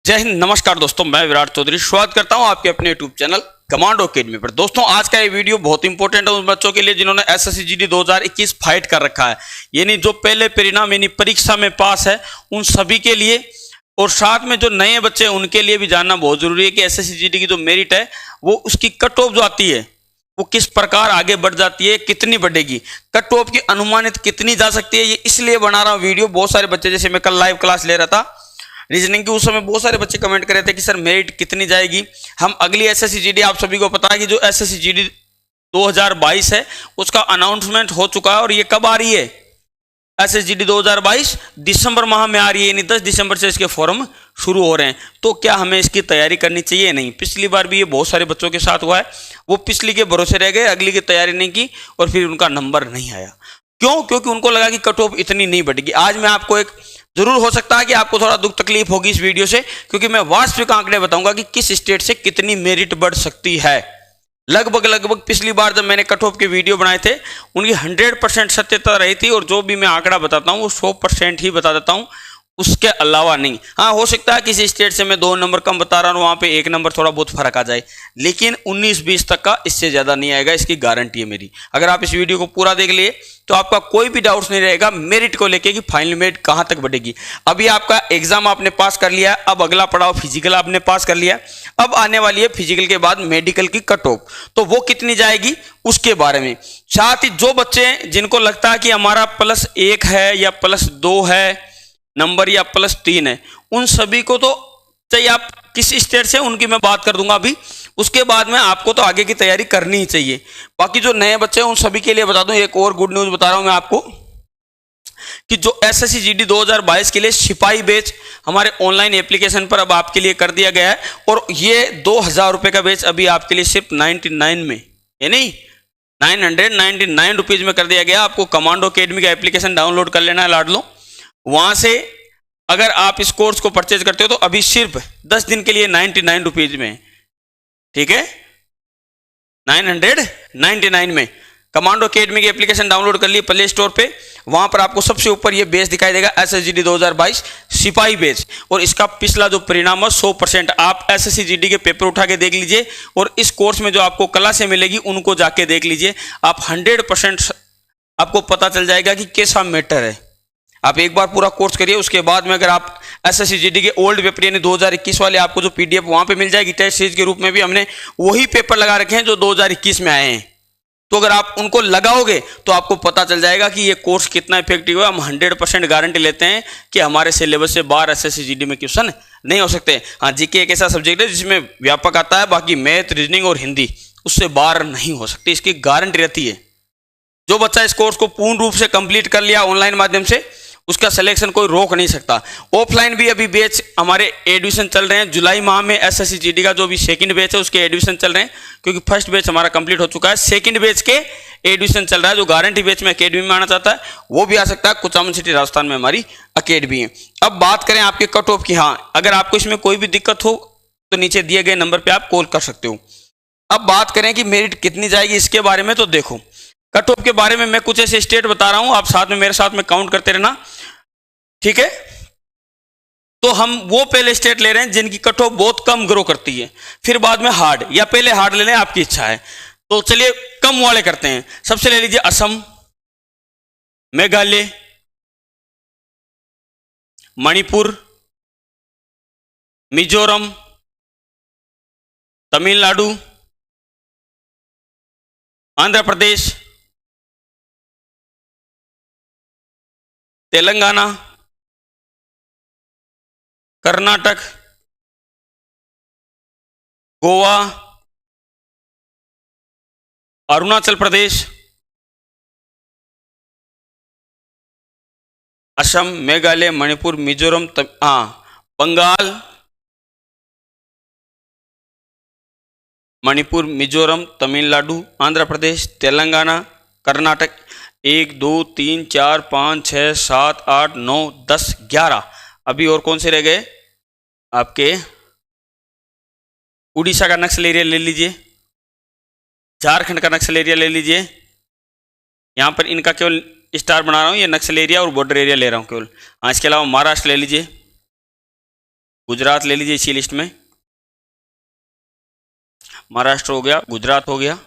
जय हिंद। नमस्कार दोस्तों, मैं विराट चौधरी स्वागत करता हूं आपके अपने यूट्यूब चैनल कमांडो अकेडमी पर। दोस्तों, आज का ये वीडियो बहुत इंपॉर्टेंट है उन बच्चों के लिए जिन्होंने एसएससी जीडी 2021 फाइट कर रखा है, यानी जो पहले परिणाम यानी परीक्षा में पास है उन सभी के लिए, और साथ में जो नए बच्चे हैं उनके लिए भी जानना बहुत जरूरी है कि एसएससी जीडी की जो मेरिट है वो उसकी कट ऑफ जो आती है वो किस प्रकार आगे बढ़ जाती है, कितनी बढ़ेगी, कट ऑफ की अनुमानित कितनी जा सकती है। ये इसलिए बना रहा हूं वीडियो, बहुत सारे बच्चे, जैसे मैं कल लाइव क्लास ले रहा था रीजनिंग की, उस समय बहुत सारे बच्चे कमेंट कर रहे थे कि सर मेरिट कितनी जाएगी। हम अगली एसएससी जीडी, आप सभी को पता है कि जो एसएससी जीडी 2022 है उसका अनाउंसमेंट हो चुका है, और ये कब आ रही है? एसएससी जीडी 2022 दिसंबर माह में आ रही है, यानी 10 दिसंबर से इसके फॉर्म शुरू हो रहे हैं। तो क्या हमें इसकी तैयारी करनी चाहिए? नहीं। पिछली बार भी ये बहुत सारे बच्चों के साथ हुआ है, वो पिछली के भरोसे रह गए, अगली की तैयारी नहीं की और फिर उनका नंबर नहीं आया। क्यों? क्योंकि उनको लगा कि कट ऑफ इतनी नहीं बढ़ेगी। आज मैं आपको एक, जरूर हो सकता है कि आपको थोड़ा दुख तकलीफ होगी इस वीडियो से, क्योंकि मैं वास्तविक आंकड़े बताऊंगा कि किस स्टेट से कितनी मेरिट बढ़ सकती है। लगभग पिछली बार जब मैंने कट ऑफ के वीडियो बनाए थे उनकी 100% सत्यता रही थी, और जो भी मैं आंकड़ा बताता हूं वो 100% ही बता देता हूं, उसके अलावा नहीं। हाँ, हो सकता है किसी स्टेट से मैं 2 नंबर कम बता रहा हूँ, वहां पे 1 नंबर थोड़ा बहुत फर्क आ जाए, लेकिन 19-20 तक का इससे ज्यादा नहीं आएगा, इसकी गारंटी है मेरी। अगर आप इस वीडियो को पूरा देख लिए तो आपका कोई भी डाउट्स नहीं रहेगा मेरिट को लेके कि फाइनल मेरिट कहां तक बढ़ेगी। अभी आपका एग्जाम आपने पास कर लिया, अब अगला पड़ाव फिजिकल आपने पास कर लिया, अब आने वाली है फिजिकल के बाद मेडिकल की कट ऑफ, तो वो कितनी जाएगी उसके बारे में। साथ ही जो बच्चे जिनको लगता है कि हमारा +1 है या +2 है नंबर या +3 है, उन सभी को तो चाहिए, आप किस स्टेट से उनकी मैं बात कर दूंगा अभी, उसके बाद में आपको तो आगे की तैयारी करनी ही चाहिए। बाकी जो नए बच्चे हैं उन सभी के लिए बता दूं, एक और गुड न्यूज बता रहा हूं मैं आपको कि जो एसएससी जीडी 2022 के लिए सिपाही बैच हमारे ऑनलाइन एप्लीकेशन पर अब आपके लिए कर दिया गया है, और ये 2000 रुपए का बैच अभी आपके लिए सिर्फ 99 में, यानी 999 रुपीज में कर दिया गया। आपको कमांडो अकेडमी का एप्लीकेशन डाउनलोड कर लेना है, लाड लो, वहां से अगर आप इस कोर्स को परचेज करते हो तो अभी सिर्फ 10 दिन के लिए 99 रुपीज में, ठीक है, 999 में कमांडो अकेडमी की एप्लीकेशन डाउनलोड कर लिए प्ले स्टोर पे। वहां पर आपको सबसे ऊपर ये बेस दिखाई देगा एसएससी जीडी 2022 सिपाही बेस, और इसका पिछला जो परिणाम है 100%। आप एसएससी जीडी के पेपर उठा के देख लीजिए, और इस कोर्स में जो आपको क्लासें मिलेगी उनको जाके देख लीजिए, आप 100% आपको पता चल जाएगा कि कैसा मैटर है। आप एक बार पूरा कोर्स करिए, उसके बाद में अगर आप एसएससी जीडी के ओल्ड पेपर यानी 2021 वाले आपको जो पीडीएफ वहां पे मिल जाएगी, टेस्ट सीरीज के रूप में भी हमने वही पेपर लगा रखे हैं जो 2021 में आए हैं, तो अगर आप उनको लगाओगे तो आपको पता चल जाएगा कि ये कोर्स कितना इफेक्टिव है। हम 100% गारंटी लेते हैं कि हमारे सिलेबस से बाहर एसएससी जीडी में क्वेश्चन नहीं हो सकते। हाँ, जीके एक ऐसा सब्जेक्ट है जिसमें व्यापक आता है, बाकी मैथ, रीजनिंग और हिंदी उससे बाहर नहीं हो सकती, इसकी गारंटी रहती है। जो बच्चा इस कोर्स को पूर्ण रूप से कंप्लीट कर लिया ऑनलाइन माध्यम से, उसका सिलेक्शन कोई रोक नहीं सकता। ऑफलाइन भी अभी बैच हमारे एडमिशन चल रहे हैं, जुलाई माह में एसएससी जीडी का जो भी सेकंड बैच है उसके एडमिशन चल रहे हैं, क्योंकि फर्स्ट बैच हमारा कंप्लीट हो चुका है, सेकंड बैच के एडमिशन चल रहा है। जो गारंटी बैच में अकेडमी में आना चाहता है वो भी आ सकता है, कुचामन सिटी राजस्थान में हमारी अकेडमी है। अब बात करें आपके कट ऑफ की, हाँ, अगर आपको इसमें कोई भी दिक्कत हो तो नीचे दिए गए नंबर पर आप कॉल कर सकते हो। अब बात करें कि मेरिट कितनी जाएगी इसके बारे में, तो देखो कट ऑफ के बारे में मैं कुछ ऐसे स्टेट बता रहा हूं, आप साथ में मेरे साथ में काउंट करते रहना, ठीक है। तो हम वो पहले स्टेट ले रहे हैं जिनकी कट ऑफ बहुत कम ग्रो करती है, फिर बाद में हार्ड, या पहले हार्ड ले लें, आपकी इच्छा है। तो चलिए कम वाले करते हैं। सबसे ले लीजिए असम, मेघालय, मणिपुर, मिजोरम, तमिलनाडु, आंध्र प्रदेश, तेलंगाना, कर्नाटक, गोवा, अरुणाचल प्रदेश, असम, मेघालय, मणिपुर, मिजोरम, बंगाल, मणिपुर, मिजोरम, तमिलनाडु, आंध्र प्रदेश, तेलंगाना, कर्नाटक। 1 2 3 4 5 6 7 8 9 10 11। अभी और कौन से रह गए? आपके उड़ीसा का नक्सल एरिया ले लीजिए, झारखंड का नक्सल एरिया ले लीजिए, यहां पर इनका केवल स्टार बना रहा हूं, ये नक्सल एरिया और बॉर्डर एरिया ले रहा हूं केवल। हाँ, इसके अलावा महाराष्ट्र ले लीजिए, गुजरात ले लीजिए इसी लिस्ट में, महाराष्ट्र हो गया, गुजरात हो गया,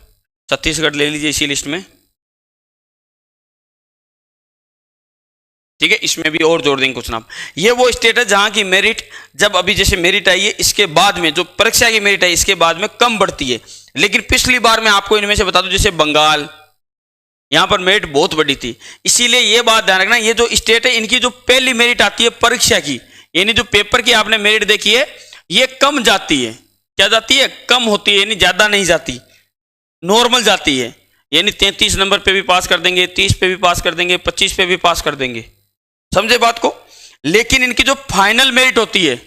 छत्तीसगढ़ ले लीजिए इसी लिस्ट में, ठीक है। इसमें भी और जोड़ देंगे कुछ नाम। ये वो स्टेट है जहां की मेरिट, जब अभी जैसे मेरिट आई है इसके बाद में जो परीक्षा की मेरिट आई इसके बाद में कम बढ़ती है, लेकिन पिछली बार मैं आपको इनमें से बता दूं जैसे बंगाल, यहां पर मेरिट बहुत बड़ी थी, इसीलिए ये बात ध्यान रखना, ये जो स्टेट है इनकी जो पहली मेरिट आती है परीक्षा की, यानी जो पेपर की आपने मेरिट देखी है ये कम जाती है। क्या जाती है? कम होती है, यानी ज्यादा नहीं जाती, नॉर्मल जाती है, यानी 33 नंबर पे भी पास कर देंगे, 30 पे भी पास कर देंगे, 25 पे भी पास कर देंगे, समझे बात को। लेकिन इनकी जो फाइनल मेरिट होती है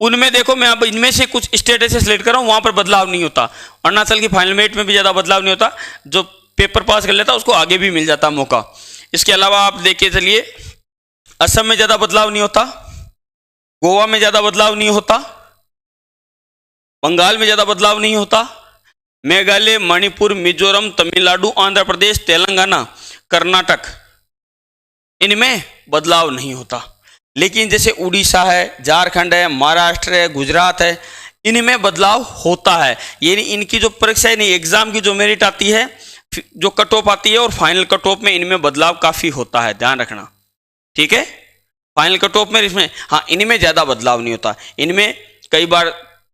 उनमें देखो, मैं अब इनमें से कुछ स्टेट ऐसे सिलेक्ट कर रहा हूं वहां पर बदलाव नहीं होता। अरुणाचल की फाइनल मेरिट में भी ज्यादा बदलाव नहीं होता, जो पेपर पास कर लेता उसको आगे भी मिल जाता मौका। इसके अलावा आप देखिए चलिए, असम में ज्यादा बदलाव नहीं होता, गोवा में ज्यादा बदलाव नहीं होता, बंगाल में ज्यादा बदलाव नहीं होता, मेघालय, मणिपुर, मिजोरम, तमिलनाडु, आंध्र प्रदेश, तेलंगाना, कर्नाटक, इनमें बदलाव नहीं होता। लेकिन जैसे उड़ीसा है, झारखंड है, महाराष्ट्र है, गुजरात है, इनमें बदलाव होता है। यानी इनकी जो परीक्षा यानी एग्जाम की जो मेरिट आती है, जो कट ऑफ आती है और फाइनल कट ऑफ में इनमें बदलाव काफी होता है, ध्यान रखना, ठीक है। फाइनल कट ऑफ में इसमें हाँ इनमें ज्यादा बदलाव नहीं होता, इनमें कई बार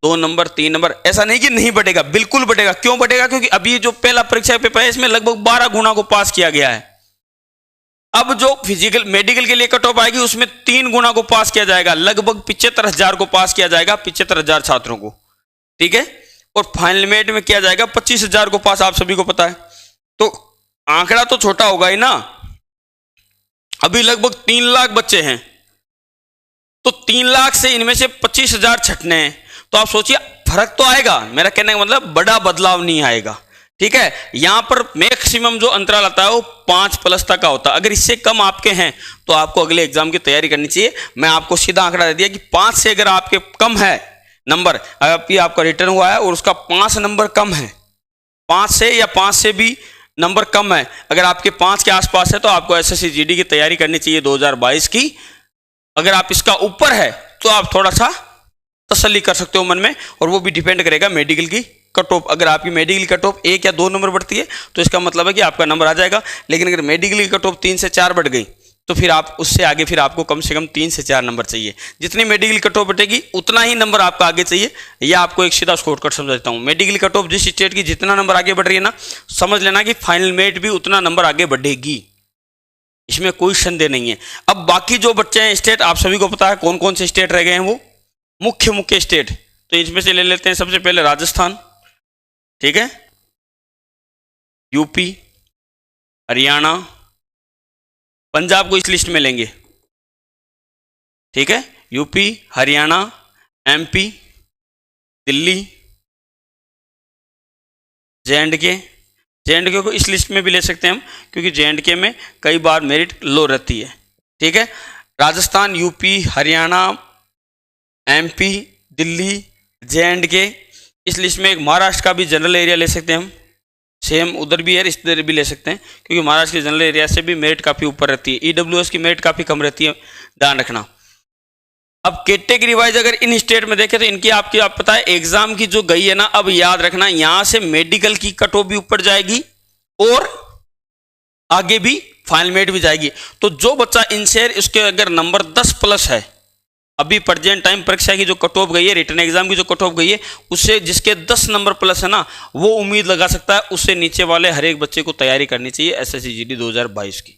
2 नंबर 3 नंबर, ऐसा नहीं कि नहीं बढ़ेगा, बिल्कुल बढ़ेगा। क्यों बढ़ेगा? क्योंकि अभी जो पहला परीक्षा पेपर है इसमें लगभग 12 गुना को पास किया गया है। अब जो फिजिकल मेडिकल के लिए कट ऑफ आएगी उसमें 3 गुना को पास किया जाएगा, लगभग 75,000 को पास किया जाएगा, 75,000 छात्रों को, ठीक है। और फाइनल मेरिट में किया जाएगा 25,000 को पास, आप सभी को पता है। तो आंकड़ा तो छोटा होगा ही ना, अभी लगभग 3 लाख बच्चे हैं, तो 3 लाख से इनमें से 25,000 छटने हैं, तो आप सोचिए फर्क तो आएगा। मेरा कहने का मतलब बड़ा बदलाव नहीं आएगा, ठीक है। यहां पर मैक्सिमम जो अंतराल आता है वो 5+ तक का होता है। अगर इससे कम आपके हैं तो आपको अगले एग्जाम की तैयारी करनी चाहिए। मैं आपको सीधा आंकड़ा दे दिया कि 5 से अगर आपके कम है नंबर, अगर आपका रिटर्न हुआ है और उसका 5 नंबर कम है, 5 से या 5 से भी नंबर कम है, अगर आपके 5 के आसपास है तो आपको एसएससी जीडी की तैयारी करनी चाहिए 2022 की। अगर आप इसका ऊपर है तो आप थोड़ा सा तसल्ली कर सकते हो मन में, और वो भी डिपेंड करेगा मेडिकल की कट ऑफ। अगर आपकी मेडिकल कट ऑफ 1 या 2 नंबर बढ़ती है तो इसका मतलब है कि आपका नंबर आ जाएगा। लेकिन अगर मेडिकल की कट ऑफ 3 से 4 बढ़ गई तो फिर आप उससे आगे फिर आपको कम से कम 3 से 4 नंबर चाहिए। जितनी मेडिकल कट ऑफ बढ़ेगी उतना ही नंबर आपका आगे चाहिए। या आपको एक सीधा शॉर्टकट समझ देता हूँ, मेडिकल कट ऑफ जिस स्टेट की जितना नंबर आगे बढ़ रही है ना, समझ लेना कि फाइनल मेरिट भी उतना नंबर आगे बढ़ेगी, इसमें कोई संदेह नहीं है। अब बाकी जो बच्चे हैं स्टेट, आप सभी को पता है कौन कौन से स्टेट रह गए हैं, वो मुख्य स्टेट। तो इसमें से ले लेते हैं सबसे पहले राजस्थान, ठीक है, यूपी, हरियाणा, पंजाब को इस लिस्ट में लेंगे, ठीक है, UP, Haryana, MP, Delhi, J&K को इस लिस्ट में भी ले सकते हैं हम, क्योंकि जे.एंड.के में कई बार मेरिट लो रहती है, ठीक है। Rajasthan, UP, Haryana, MP, Delhi, J&K, इस लिस्ट में एक महाराष्ट्र का भी जनरल एरिया ले सकते हैं हम, सेम उधर भी है, इधर भी ले सकते हैं, क्योंकि महाराष्ट्र के जनरल एरिया से भी मेरिट काफ़ी ऊपर रहती है, ईडब्ल्यूएस की मेरिट काफ़ी कम रहती है, ध्यान रखना। अब कैटेगरी वाइज अगर इन स्टेट में देखें तो इनकी आपकी आप पता है एग्जाम की जो गई है ना, अब याद रखना यहां से मेडिकल की कट ऑफ भी ऊपर जाएगी और आगे भी फाइनल मेरिट भी जाएगी। तो जो बच्चा इनसे उसके अगर नंबर 10+ है, अभी प्रेजेंट टाइम परीक्षा की जो कट ऑफ गई है, रिटन एग्जाम की जो कट ऑफ गई है, उससे जिसके 10 नंबर प्लस है ना, वो उम्मीद लगा सकता है, उससे नीचे वाले हर एक बच्चे को तैयारी करनी चाहिए एसएससी जीडी 2022 की,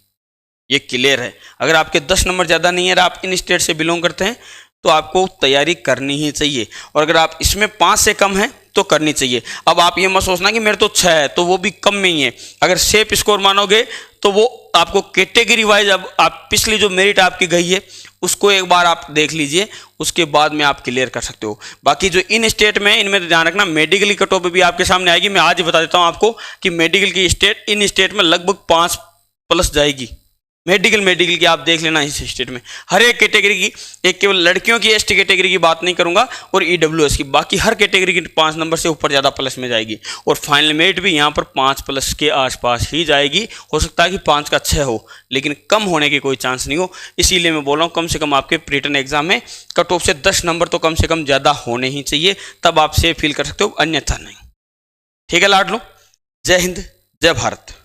ये क्लियर है। अगर आपके 10 नंबर ज़्यादा नहीं है और आप इन स्टेट से बिलोंग करते हैं तो आपको तैयारी करनी ही चाहिए, और अगर आप इसमें 5 से कम है तो करनी चाहिए। अब आप ये मत सोचना कि मेरे तो 6 है तो वो भी कम में ही है, अगर सेफ स्कोर मानोगे तो वो आपको कैटेगरी वाइज, अब आप पिछली जो मेरिट आपकी गई है उसको एक बार आप देख लीजिए, उसके बाद में आप क्लियर कर सकते हो। बाकी जो इन स्टेट में, इनमें तो ध्यान रखना मेडिकल की कट ऑफ भी आपके सामने आएगी। मैं आज ही बता देता हूँ आपको कि मेडिकल की स्टेट इन स्टेट में लगभग 5+ जाएगी मेडिकल की आप देख लेना इस स्टेट में हर एक कैटेगरी की, एक केवल लड़कियों की एसटी कैटेगरी की बात नहीं करूंगा और ईडब्ल्यूएस की, बाकी हर कैटेगरी की 5 नंबर से ऊपर ज़्यादा प्लस में जाएगी। और फाइनल मेरिट भी यहाँ पर 5 प्लस के आसपास ही जाएगी। हो सकता है कि 5 का 6 हो, लेकिन कम होने की कोई चांस नहीं हो। इसीलिए मैं बोल रहा हूँ कम से कम आपके रिटन एग्जाम में कट ऑफ से 10 नंबर तो कम से कम ज़्यादा होने ही चाहिए, तब आप सेफ फील कर सकते हो, अन्यथा नहीं। ठीक है लाडलो, जय हिंद, जय भारत।